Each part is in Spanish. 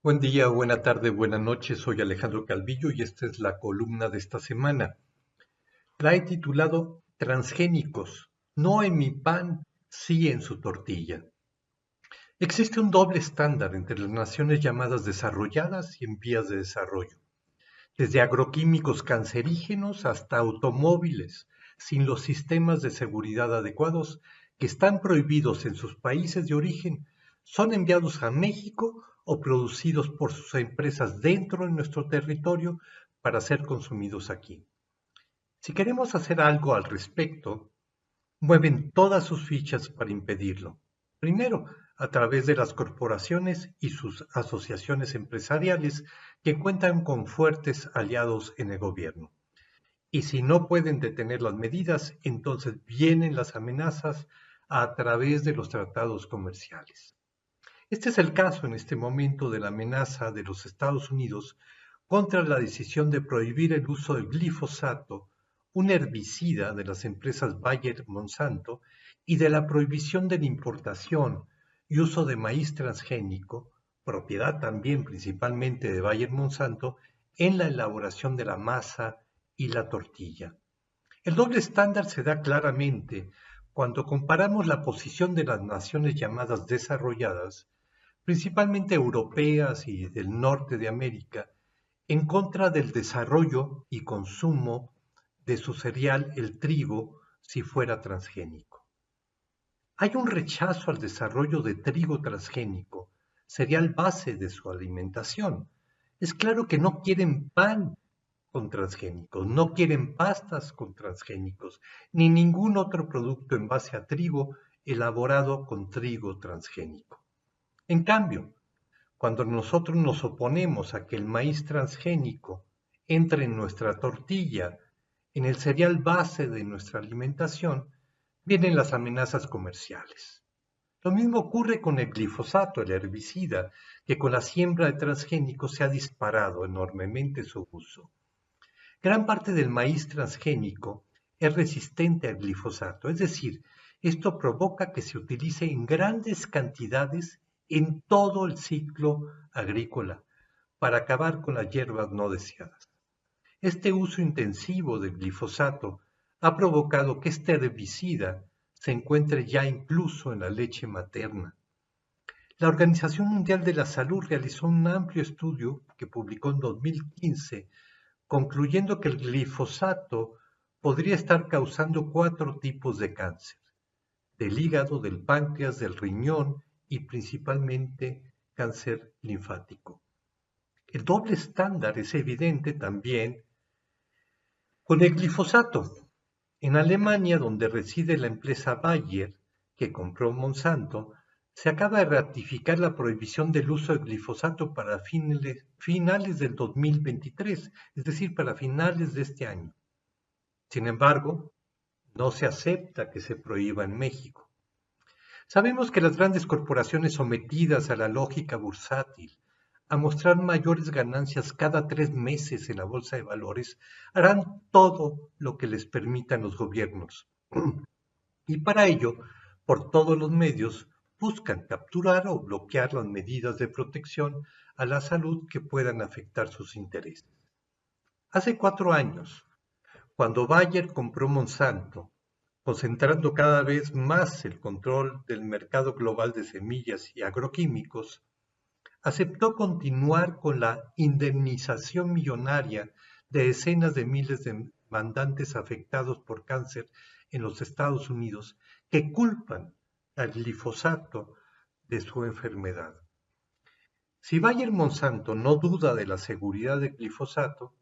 Buen día, buena tarde, buena noche. Soy Alejandro Calvillo y esta es la columna de esta semana. La he titulado Transgénicos, no en mi pan, sí en su tortilla. Existe un doble estándar entre las naciones llamadas desarrolladas y en vías de desarrollo, desde agroquímicos cancerígenos hasta automóviles sin los sistemas de seguridad adecuados que están prohibidos en sus países de origen, son enviados a México o producidos por sus empresas dentro de nuestro territorio para ser consumidos aquí. Si queremos hacer algo al respecto, mueven todas sus fichas para impedirlo. Primero, a través de las corporaciones y sus asociaciones empresariales que cuentan con fuertes aliados en el gobierno. Y si no pueden detener las medidas, entonces vienen las amenazas a través de los tratados comerciales. Este es el caso en este momento de la amenaza de los Estados Unidos contra la decisión de prohibir el uso del glifosato, un herbicida de las empresas Bayer-Monsanto, y de la prohibición de la importación y uso de maíz transgénico, propiedad también principalmente de Bayer-Monsanto, en la elaboración de la masa y la tortilla. El doble estándar se da claramente cuando comparamos la posición de las naciones llamadas desarrolladas, principalmente europeas y del norte de América, en contra del desarrollo y consumo de su cereal, el trigo, si fuera transgénico. Hay un rechazo al desarrollo de trigo transgénico, cereal base de su alimentación. Es claro que no quieren pan con transgénicos, no quieren pastas con transgénicos, ni ningún otro producto en base a trigo elaborado con trigo transgénico. En cambio, cuando nosotros nos oponemos a que el maíz transgénico entre en nuestra tortilla, en el cereal base de nuestra alimentación, vienen las amenazas comerciales. Lo mismo ocurre con el glifosato, el herbicida, que con la siembra de transgénicos se ha disparado enormemente su uso. Gran parte del maíz transgénico es resistente al glifosato, es decir, esto provoca que se utilice en grandes cantidades en todo el ciclo agrícola para acabar con las hierbas no deseadas. Este uso intensivo del glifosato ha provocado que este herbicida se encuentre ya incluso en la leche materna. La Organización Mundial de la Salud realizó un amplio estudio que publicó en 2015 concluyendo que el glifosato podría estar causando 4 tipos de cáncer: del hígado, del páncreas, del riñón y principalmente cáncer linfático. El doble estándar es evidente también con el glifosato. En Alemania, donde reside la empresa Bayer, que compró Monsanto, se acaba de ratificar la prohibición del uso de glifosato para finales del 2023, es decir, para finales de este año. Sin embargo, no se acepta que se prohíba en México. Sabemos que las grandes corporaciones sometidas a la lógica bursátil, a mostrar mayores ganancias cada 3 meses en la bolsa de valores, harán todo lo que les permitan los gobiernos. Y para ello, por todos los medios, buscan capturar o bloquear las medidas de protección a la salud que puedan afectar sus intereses. Hace 4 años, cuando Bayer compró Monsanto, concentrando cada vez más el control del mercado global de semillas y agroquímicos, aceptó continuar con la indemnización millonaria de decenas de miles de demandantes afectados por cáncer en los Estados Unidos que culpan al glifosato de su enfermedad. Si Bayer Monsanto no duda de la seguridad del glifosato,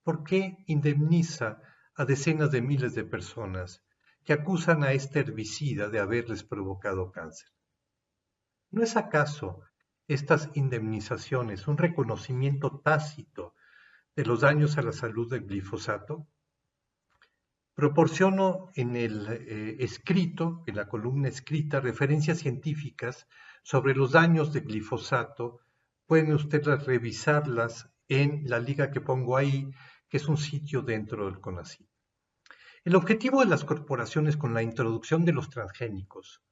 ¿por qué indemniza a decenas de miles de personas que acusan a este herbicida de haberles provocado cáncer? ¿No es acaso estas indemnizaciones un reconocimiento tácito de los daños a la salud del glifosato? Proporciono en el escrito, en la columna escrita, referencias científicas sobre los daños de glifosato. Pueden ustedes revisarlas en la liga que pongo ahí, que es un sitio dentro del CONACYT. El objetivo de las corporaciones con la introducción de los transgénicos,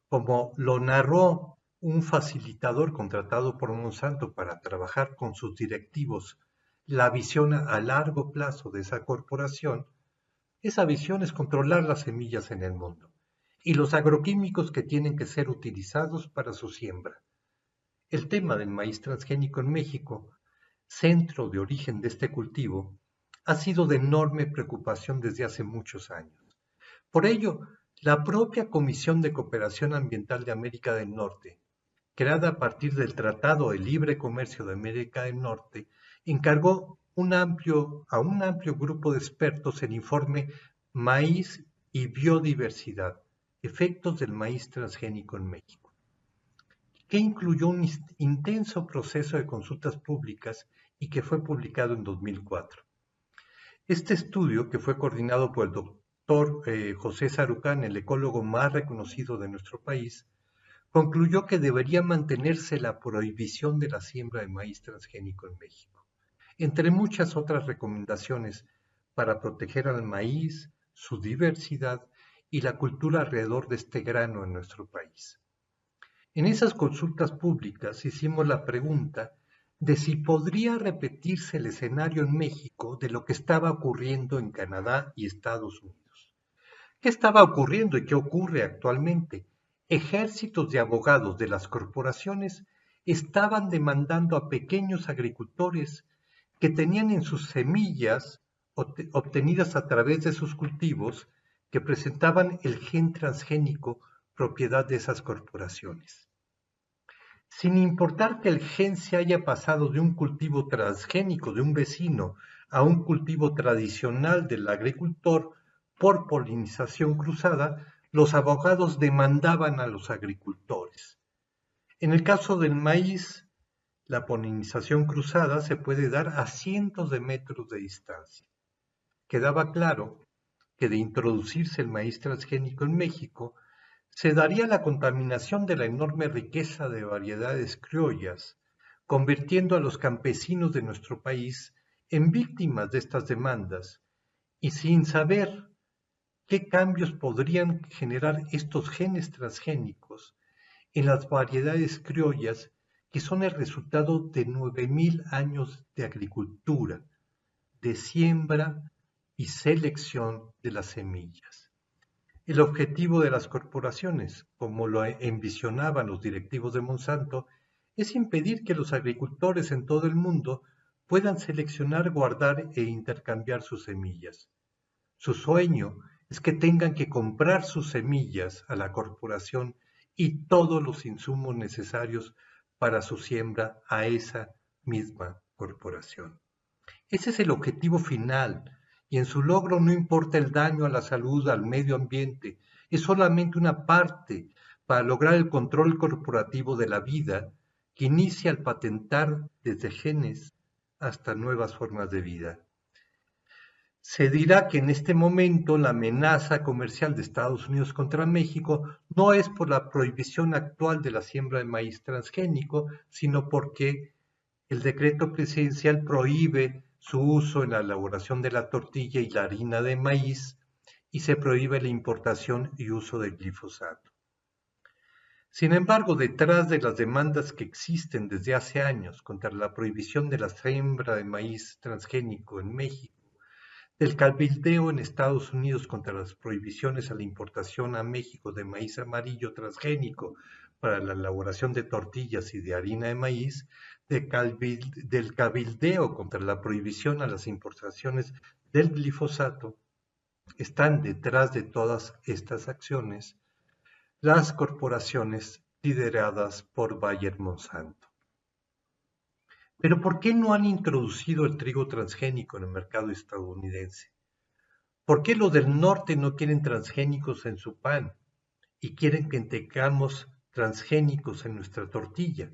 como lo narró un facilitador contratado por Monsanto para trabajar con sus directivos la visión a largo plazo de esa corporación, esa visión es controlar las semillas en el mundo y los agroquímicos que tienen que ser utilizados para su siembra. El tema del maíz transgénico en México, centro de origen de este cultivo, ha sido de enorme preocupación desde hace muchos años. Por ello, la propia Comisión de Cooperación Ambiental de América del Norte, creada a partir del Tratado de Libre Comercio de América del Norte, encargó a un amplio grupo de expertos el informe Maíz y Biodiversidad, efectos del maíz transgénico en México, que incluyó un intenso proceso de consultas públicas y que fue publicado en 2004. Este estudio, que fue coordinado por el doctor José Sarucán, el ecólogo más reconocido de nuestro país, concluyó que debería mantenerse la prohibición de la siembra de maíz transgénico en México, entre muchas otras recomendaciones para proteger al maíz, su diversidad y la cultura alrededor de este grano en nuestro país. En esas consultas públicas hicimos la pregunta de si podría repetirse el escenario en México de lo que estaba ocurriendo en Canadá y Estados Unidos. ¿Qué estaba ocurriendo y qué ocurre actualmente? Ejércitos de abogados de las corporaciones estaban demandando a pequeños agricultores que tenían en sus semillas obtenidas a través de sus cultivos que presentaban el gen transgénico propiedad de esas corporaciones. Sin importar que el gen se haya pasado de un cultivo transgénico de un vecino a un cultivo tradicional del agricultor por polinización cruzada, los abogados demandaban a los agricultores. En el caso del maíz, la polinización cruzada se puede dar a cientos de metros de distancia. Quedaba claro que de introducirse el maíz transgénico en México, se daría la contaminación de la enorme riqueza de variedades criollas, convirtiendo a los campesinos de nuestro país en víctimas de estas demandas, y sin saber qué cambios podrían generar estos genes transgénicos en las variedades criollas que son el resultado de 9.000 años de agricultura, de siembra y selección de las semillas. El objetivo de las corporaciones, como lo envisionaban los directivos de Monsanto, es impedir que los agricultores en todo el mundo puedan seleccionar, guardar e intercambiar sus semillas. Su sueño es que tengan que comprar sus semillas a la corporación y todos los insumos necesarios para su siembra a esa misma corporación. Ese es el objetivo final, y en su logro no importa el daño a la salud, al medio ambiente, es solamente una parte para lograr el control corporativo de la vida que inicia al patentar desde genes hasta nuevas formas de vida. Se dirá que en este momento la amenaza comercial de Estados Unidos contra México no es por la prohibición actual de la siembra de maíz transgénico, sino porque el decreto presidencial prohíbe su uso en la elaboración de la tortilla y la harina de maíz y se prohíbe la importación y uso del glifosato. Sin embargo, detrás de las demandas que existen desde hace años contra la prohibición de la siembra de maíz transgénico en México, del cabildeo en Estados Unidos contra las prohibiciones a la importación a México de maíz amarillo transgénico para la elaboración de tortillas y de harina de maíz, del cabildeo contra la prohibición a las importaciones del glifosato, están detrás de todas estas acciones las corporaciones lideradas por Bayer Monsanto. Pero ¿por qué no han introducido el trigo transgénico en el mercado estadounidense? ¿Por qué los del norte no quieren transgénicos en su pan y quieren que tengamos transgénicos en nuestra tortilla?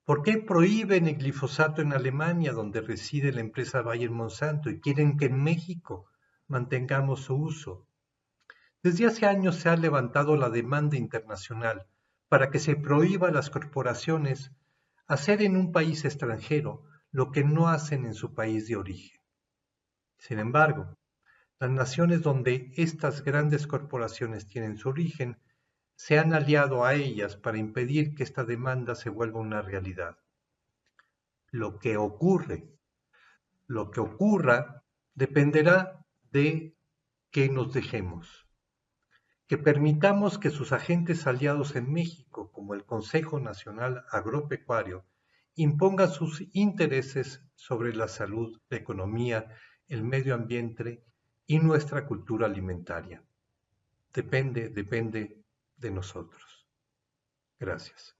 ¿Por qué prohíben el glifosato en Alemania, donde reside la empresa Bayer Monsanto, y quieren que en México mantengamos su uso? Desde hace años se ha levantado la demanda internacional para que se prohíba a las corporaciones hacer en un país extranjero lo que no hacen en su país de origen. Sin embargo, las naciones donde estas grandes corporaciones tienen su origen se han aliado a ellas para impedir que esta demanda se vuelva una realidad. Lo que ocurra, dependerá de que nos dejemos, que permitamos que sus agentes aliados en México, como el Consejo Nacional Agropecuario, impongan sus intereses sobre la salud, la economía, el medio ambiente y nuestra cultura alimentaria. Depende de nosotros. Gracias.